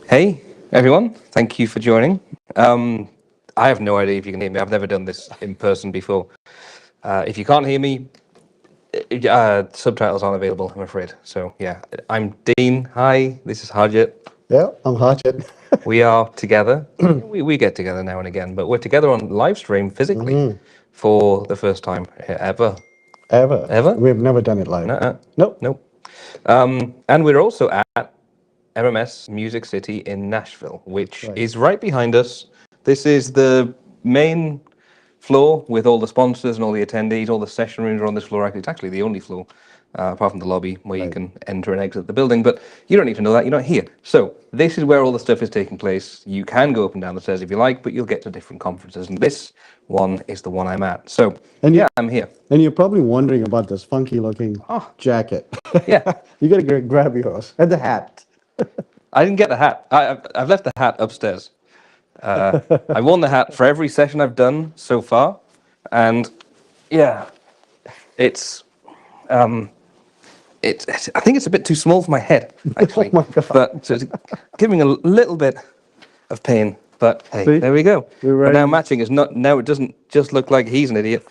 Hey, everyone. Thank you for joining. I have no idea if you can hear me. I've never done this in person before. If you can't hear me, subtitles aren't available, I'm afraid. So, yeah, I'm Dean. Hi, this is Harjit. Yeah, I'm Hachit. We are together. We get together now and again, but we're together on live stream physically for the first time ever. Ever. Ever? We've never done it live. Nuh-uh. Nope. Nope. And we're also at MMS Music City in Nashville, That's which right. is right behind us. This is the main floor with all the sponsors and all the attendees. All the session rooms are on this floor. Actually, it's actually the only floor, apart from the lobby, where you Right. can enter and exit the building. But you don't need to know that. You're not here. So this is where all the stuff is taking place. You can go up and down the stairs if you like, but you'll get to different conferences. And this one is the one I'm at. So And yeah, you I'm here. and you're probably wondering about this funky looking Oh, jacket. yeah. You gotta grab yours. And the hat. I didn't get the hat. I've left the hat upstairs. I've worn the hat for every session I've done so far, and yeah, it's I think it's a bit too small for my head Oh actually, my god. but so it's giving a little bit of pain. But hey, See? there we go. We're But now ready. matching is not. Now it doesn't just look like he's an idiot.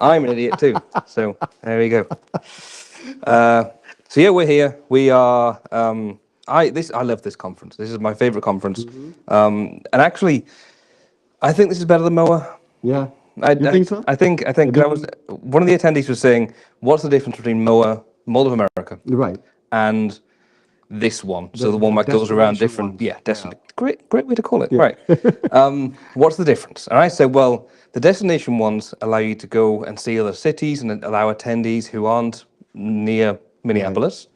I'm an idiot too. So there we go. So yeah, we're here. We are. I love this conference. This is my favorite conference. And actually, I think this is better than MOA. Yeah. I, You I, think so? I think 'cause I was one of the attendees was saying, "What's the difference between MOA, Mall of America, Right. and this one?" So the one The that goes around destination different, ones. yeah, Yeah. great way to call it, Yeah. right? What's the difference? And I said, well, the destination ones allow you to go and see other cities and allow attendees who aren't near Right. Minneapolis.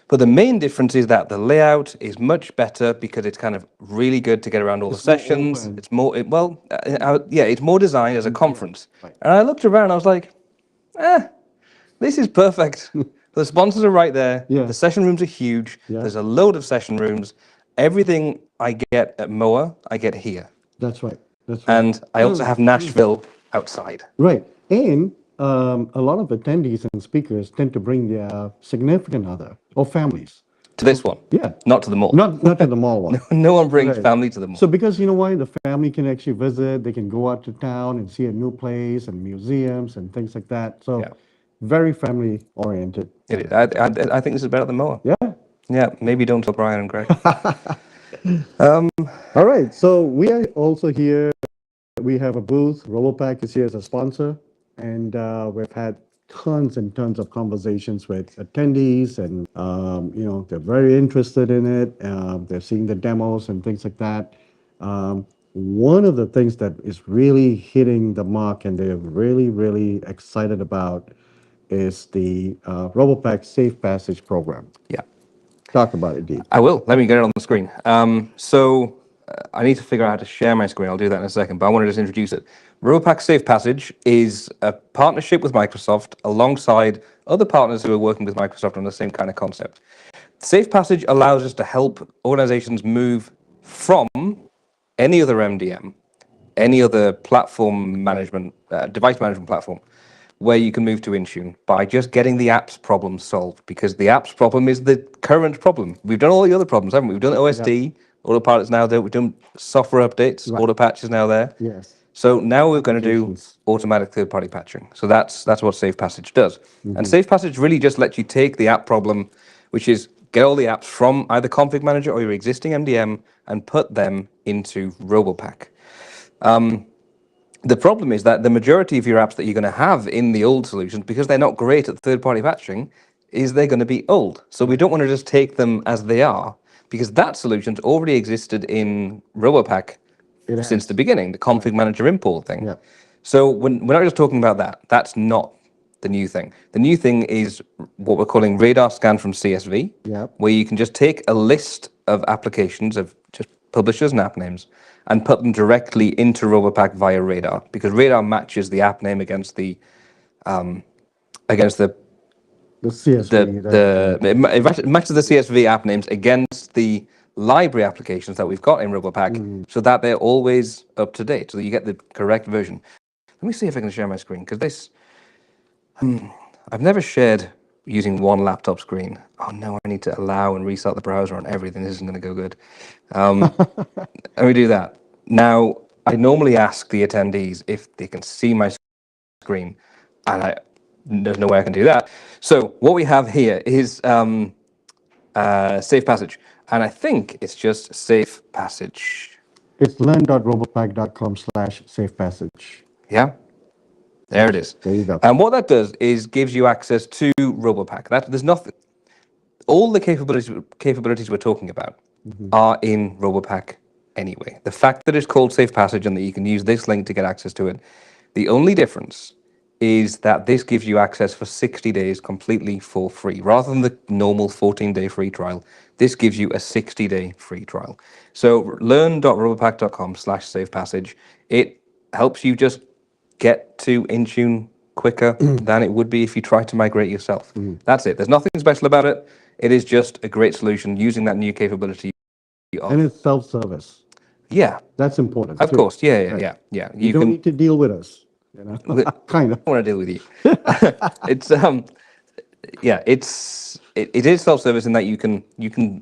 But the main difference is that the layout is much better because it's kind of really good to get around all the It's more sessions. open. It's more, yeah, it's more designed as a Yeah. conference. Right. And I looked around, I was like, this is perfect. The sponsors are right there. Yeah. The session rooms are huge. Yeah. There's a load of session rooms. Everything I get at MOA, I get here. That's right. That's right. And I also have Nashville outside. Right. And a lot of attendees and speakers tend to bring their significant other or families. To this one, Yeah. not to the mall. Not to the mall one. No one brings Right. family to the mall. So because you know why, the family can actually visit, they can go out to town and see a new place and museums and things like that. So Yeah. very family oriented. It is. I think this is better than MOA. Yeah. Yeah, maybe don't tell Brian and Greg. All right. So we are also here. We have a booth. Robopack is here as a sponsor, and we've had tons and tons of conversations with attendees, and they're very interested in it. They're seeing the demos and things like that. One of the things that is really hitting the mark, and they're really, really excited about, is the Robopack Safe Passage program. Yeah, Talk about it, Dean. I will. Let me get it on the screen. I need to figure out how to share my screen. I'll do that in a second, but I want to just introduce it. Robopack Safe Passage is a partnership with Microsoft alongside other partners who are working with Microsoft on the same kind of concept. Safe Passage allows us to help organizations move from any other MDM, any other platform management, device management platform, where you can move to Intune by just getting the apps problem solved, because the apps problem is the current problem. We've done all the other problems, haven't we? We've done OSD, Autopilot's now there. We've done software updates, Right. Autopatch is now there. Yes. So now we're going to do Applications. automatic third-party patching. So that's what Safe Passage does. And Safe Passage really just lets you take the app problem, which is get all the apps from either Config Manager or your existing MDM and put them into Robopack. The problem is that the majority of your apps that you're going to have in the old solutions, because they're not great at third-party patching, is they're going to be old. So we don't want to just take them as they are, because that solution's already existed in Robopack It since has. the beginning, the config manager import thing. Yeah. So we're not just talking about that. That's not the new thing. The new thing is what we're calling radar scan from CSV, Yep. where you can just take a list of applications of just publishers and app names and put them directly into Robopack via radar, because radar matches the app name against the against The CSV. it matches the CSV app names against the library applications that we've got in Robopack, so that they're always up to date, so that you get the correct version. Let me see if I can share my screen, because this I've never shared using one laptop screen. Oh no, I need to allow and restart the browser on everything. This isn't going to go good. Let me do that. Now, I normally ask the attendees if they can see my screen, and there's no way I can do that. So what we have here is Safe Passage, and I think it's just Safe Passage. It's learn.robopack.com/safe passage. Yeah, there it is. There you go. And what that does is gives you access to Robopack. There's nothing. All the capabilities we're talking about are in Robopack anyway. The fact that it's called Safe Passage and that you can use this link to get access to it, the only difference is that this gives you access for 60 days completely for free. Rather than the normal 14-day free trial, this gives you a 60-day free trial. So learn.robopack.com/safe passage. It helps you just get to Intune quicker than it would be if you try to migrate yourself. That's it. There's nothing special about it. It is just a great solution using that new capability And of, it's self-service. yeah, That's important of too. course. Yeah, Right. yeah. You don't need to deal with us. You know, kind of. I want to deal with you. It's yeah, it is self-service in that you can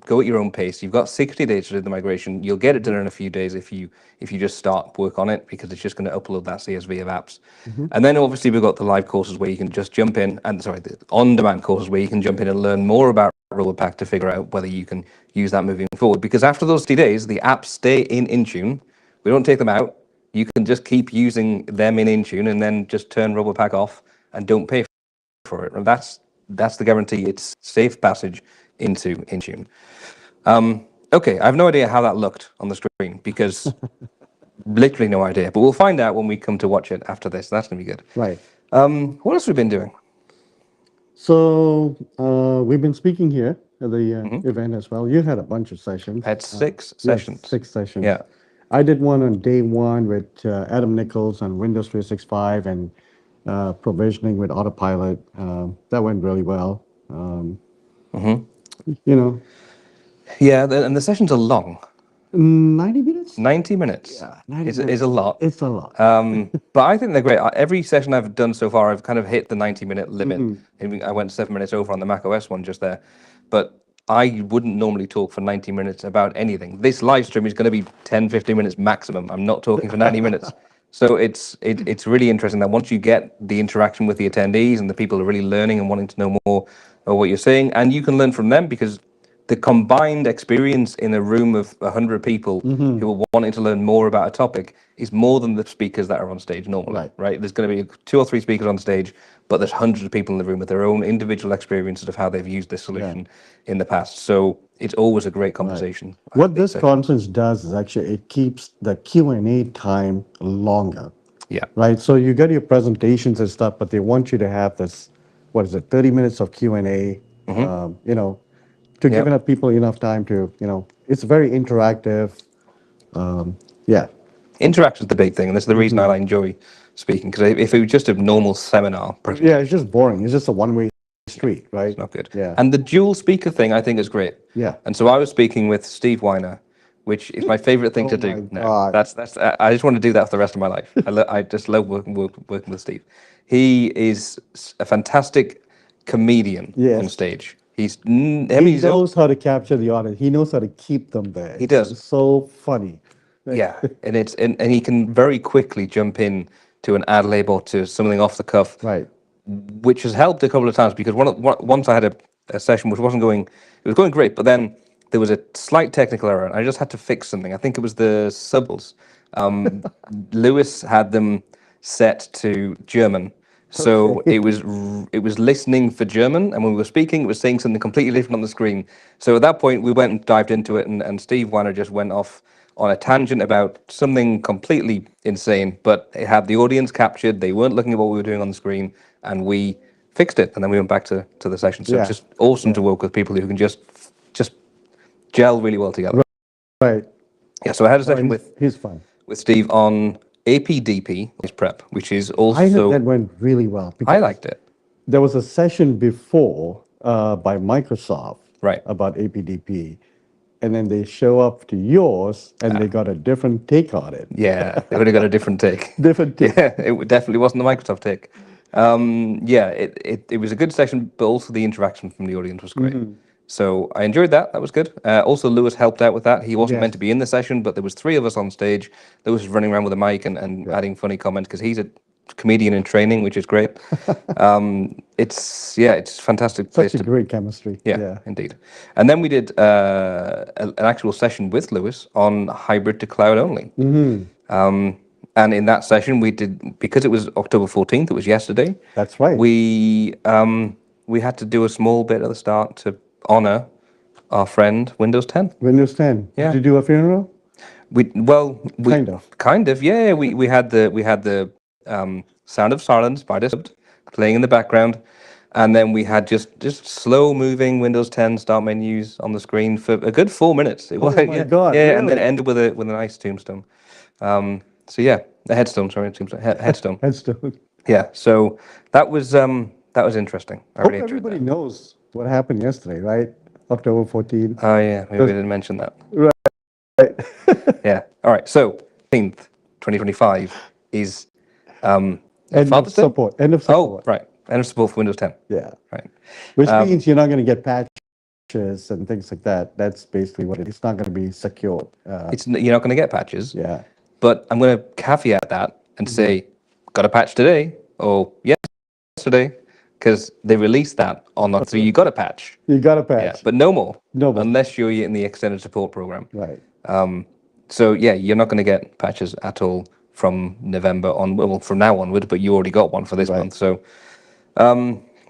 go at your own pace. You've got 60 days to do the migration. You'll get it done in a few days if you just start work on it, because it's just going to upload that CSV of apps. And then obviously we've got the live courses where you can just jump in, and sorry, the on-demand courses where you can jump in and learn more about Robopack to figure out whether you can use that moving forward. Because after those 60 days, the apps stay in Intune. We don't take them out. You can just keep using them in Intune and then just turn Robopack off and don't pay for it. And that's the guarantee. It's Safe Passage into Intune. Okay, I have no idea how that looked on the screen because literally no idea. But we'll find out when we come to watch it after this. That's gonna be good. Right. What else have we been doing? So we've been speaking here at the event as well. You had a bunch of sessions. I had six Yes, sessions. 6 sessions. Yeah. I did one on day one with Adam Nichols on Windows 365 and provisioning with Autopilot. That went really well. You know, Yeah, and the sessions are long. 90 minutes? 90 minutes Yeah, 90 is minutes. a lot. It's a lot. But I think they're great. Every session I've done so far, I've kind of hit the 90-minute limit. I went 7 minutes over on the macOS one just there. But I wouldn't normally talk for 90 minutes about anything. This live stream is going to be 10, 15 minutes maximum. I'm not talking for 90 minutes. So it's really interesting that once you get the interaction with the attendees and the people are really learning and wanting to know more of what you're saying, and you can learn from them because the combined experience in a room of 100 people who are wanting to learn more about a topic is more than the speakers that are on stage normally, right? There's going to be 2 or 3 speakers on stage, but there's hundreds of people in the room with their own individual experiences of how they've used this solution in the past. So it's always a great conversation. What this conference does is actually it keeps the Q&A time longer. Yeah. Right. So you get your presentations and stuff, but they want you to have this, what is it, 30 minutes of Q&A, you know, to give enough people enough time to, you know, it's very interactive. Yeah. Interaction is the big thing, and that's the reason I enjoy speaking, because if it was just a normal seminar Yeah, it's just boring. It's just a one-way street, right? it's not good. Yeah. And the dual speaker thing I think is great. Yeah. And so I was speaking with Steve Weiner, which is my favorite thing to my do. No, God. that's I just want to do that for the rest of my life. I just love working with Steve. He is a fantastic comedian on Yes. stage. He knows how to capture the audience. He knows how to keep them there. He does. It's so funny. Yeah, and he can very quickly jump in to an ad lib or to something off the cuff, Right. which has helped a couple of times because once I had a session which wasn't going, it was going great, but then there was a slight technical error and I just had to fix something. I think it was the subtitles. Lewis had them set to German, so it was listening for German, and when we were speaking, it was saying something completely different on the screen. So at that point, we went and dived into it, and Steve Weiner just went off on a tangent about something completely insane, but it had the audience captured. They weren't looking at what we were doing on the screen, and we fixed it, and then we went back to the session. So it's just awesome to work with people who can just gel really well together. Right. Yeah, so I had a session He's fun. with Steve on APDP prep, which is I also heard that went really well. I liked it. There was a session before by Microsoft Right. about APDP, and then they show up to yours and they got a different take on it. Yeah, they would have got a different take. Different take. Yeah, it definitely wasn't the Microsoft take. Yeah, it was a good session, but also the interaction from the audience was great. So I enjoyed that. That was good. Also, Lewis helped out with that. He wasn't meant to Yes. be in the session, but there was three of us on stage. Lewis was running around with a mic and adding funny comments because he's a comedian in training, which is great. It's fantastic place Such a to. great chemistry. Yeah, Yeah. indeed. And then we did an actual session with Lewis on hybrid to cloud only. And in that session, we did, because it was October 14th, it was yesterday. That's right. We had to do a small bit at the start to honor our friend Windows 10. Windows 10. Yeah. Did you do a funeral? We Kind of. Yeah. We had the Sound of Silence by Disturbed playing in the background, and then we had just slow moving Windows 10 start menus on the screen for a good 4 minutes. It was Oh my God, and then really? it ended with a nice tombstone. So yeah, a headstone. Sorry, tombstone. Headstone. Headstone. Yeah. So that was interesting. I Hope really enjoyed everybody that. knows what happened yesterday, right? October 14th. Oh yeah, maybe we didn't mention that. Right. Yeah. All right. So 15th, 2025 is End of Father's Day? support. End of Oh, support. right. End of support for Windows 10. Yeah. Right. Which means you're not going to get patches and things like that. That's basically what it is. It's not going to be secured. You're not going to get patches. Yeah. But I'm going to caveat that and say, got a patch today or yesterday, because they released that on October. So you got a patch. You got a patch. Yeah, but no more. No more. Unless you're in the extended support program. Right. So yeah, you're not going to get patches at all from November on. Well, from now onward, but you already got one for this month. So,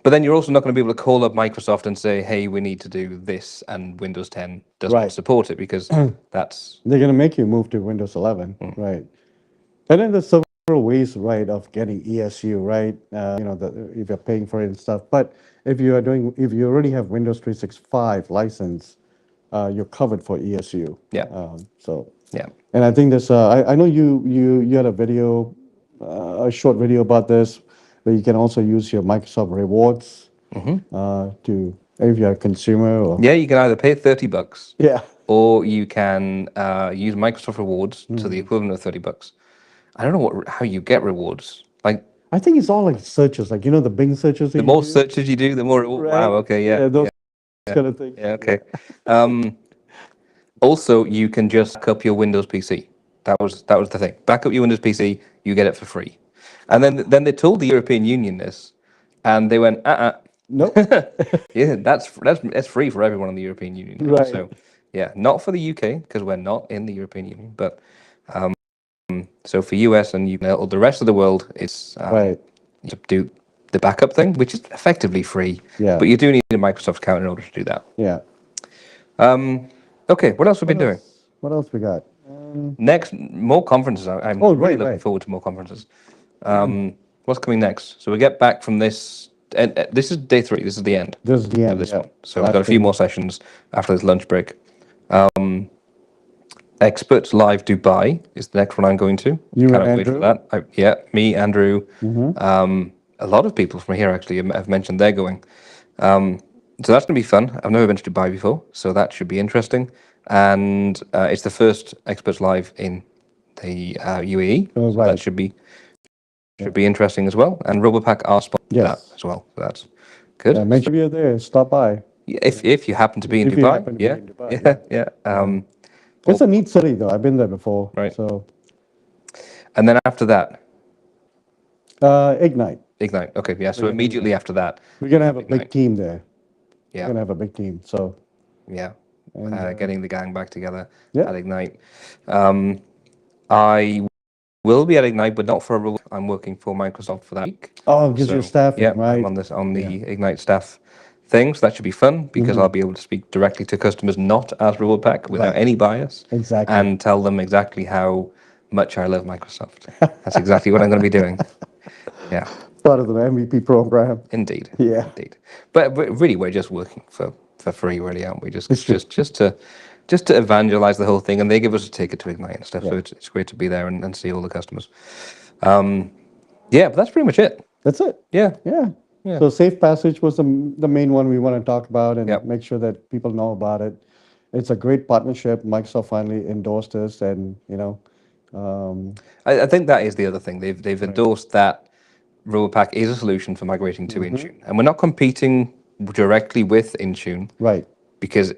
but then you're also not going to be able to call up Microsoft and say, "Hey, we need to do this," and Windows 10 does not support it because that's. They're going to make you move to Windows 11, right? And then there's several ways, right, of getting ESU, right? If you're paying for it and stuff. But if you already have Windows 365 license, you're covered for ESU. Yeah. Yeah. And I think there's, I know you had a video, a short video about this, where you can also use your Microsoft rewards to, if you're a consumer or. Yeah, you can either pay $30. Yeah. Or you can use Microsoft rewards to the equivalent of $30. I don't know how you get rewards. Like, I think it's all like searches, like the Bing searches. the more searches you do, the more. Wow. Okay. Yeah. Those kind of things. Yeah. Okay. Also, you can just back up your Windows PC. That was the thing. Back up your Windows PC, you get it for free. And then they told the European Union this, and they went, Nope. yeah, that's free for everyone in the European Union. Right. So, yeah, not for the UK because we're not in the European Union, but so for US and or the rest of the world, it's Right. to do the backup thing, which is effectively free. Yeah. But you do need a Microsoft account in order to do that. Yeah. Okay, what else have we been doing? What else we got? Next, more conferences. I'm really looking forward to more conferences. What's coming next? So we get back from this. This is day 3. This is the end. This is the end of this yeah. one. So we've got a few more sessions after this lunch break. Experts Live Dubai is the next one I'm going to. You and Cannot wait Andrew? for that. Yeah, me, Andrew. A lot of people from here actually have mentioned they're going. So that's going to be fun. I've never been to Dubai before, so that should be interesting. And it's the first Experts Live in the UAE. Oh, So right. that should be interesting as well. And Robopack are sponsoring that as well. So that's good. Yeah, make sure you're there. Stop by. If you happen to be in If you Dubai, happen to be in Dubai, yeah. It's a neat city, though. I've been there before. Right. So, And then after that, Ignite. Ignite. Okay, yeah. So immediately after that, We're gonna have a big team there. yeah, We're gonna have a big team. So, yeah, getting the gang back together Yeah. at Ignite. I will be at Ignite, but not for a role. I'm working for Microsoft for that week. oh, because you're staffing, Yeah, right? I'm on the Ignite staff thing, so that should be fun because I'll be able to speak directly to customers, not as Robopack, without any bias, Exactly. and tell them exactly how much I love Microsoft. That's exactly what I'm going to be doing. Yeah, Part of the MVP program. indeed. Yeah. Indeed. But really, we're just working for free, really, aren't we? Just to evangelize the whole thing, and they give us a ticket to Ignite and stuff. So it's great to be there and see all the customers. Yeah, but that's pretty much it. That's it. Yeah. Yeah. So Safe Passage was the main one we want to talk about and Yep. make sure that people know about it. It's a great partnership. Microsoft finally endorsed us, and I think that is the other thing. They've endorsed that Robopack is a solution for migrating to Intune. And we're not competing directly with Intune Right. because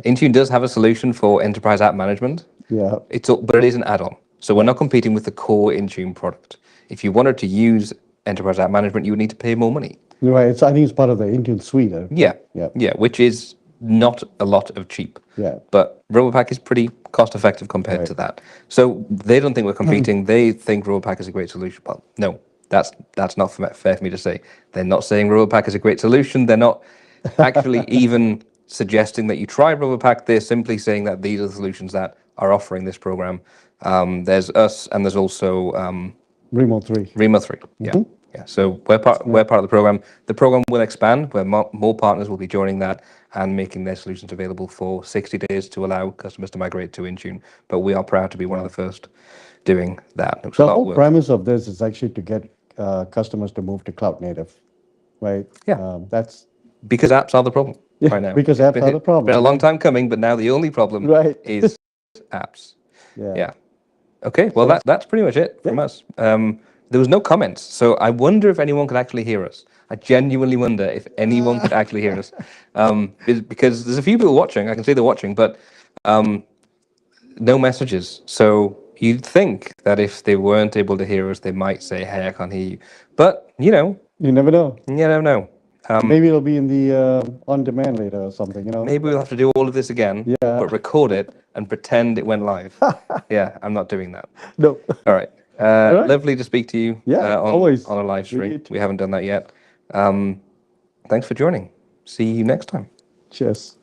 Intune does have a solution for enterprise app management. Yeah. But it is an add-on. So we're not competing with the core Intune product. If you wanted to use enterprise app management, you would need to pay more money. Right. I think it's part of the Intune suite. Yeah. Yeah. Yeah, which is not a lot of cheap. Yeah. But Robopack is pretty cost effective compared to that. So they don't think we're competing. They think Robopack is a great solution. Well, no, that's not fair for me to say. They're not saying Robopack is a great solution. They're not actually even suggesting that you try Robopack. They're simply saying that these are the solutions that are offering this program. There's us, and there's also Remo 3. Remo 3. Yeah. Yeah. So we're part of the program. The program will expand where more partners will be joining that and making their solutions available for 60 days to allow customers to migrate to Intune. But we are proud to be one of the first doing that. The whole premise of this is actually to get customers to move to cloud native, right? Yeah. That's because apps are the problem right now. because apps are the problem. It's been a long time coming, but now the only problem is apps. Yeah. Okay. Well, that's pretty much it from us. There was no comments, so I wonder if anyone could actually hear us. I genuinely wonder if anyone could actually hear us, because there's a few people watching. I can see they're watching, but no messages. So you'd think that if they weren't able to hear us, they might say, "Hey, I can't hear you." But you never know. You never know. Maybe it'll be in the on demand later or something. Maybe we'll have to do all of this again, but record it and pretend it went live. Yeah, I'm not doing that. No. All right. Lovely to speak to you. Always on a live stream. We haven't done that yet. Thanks for joining. See you next time. Cheers.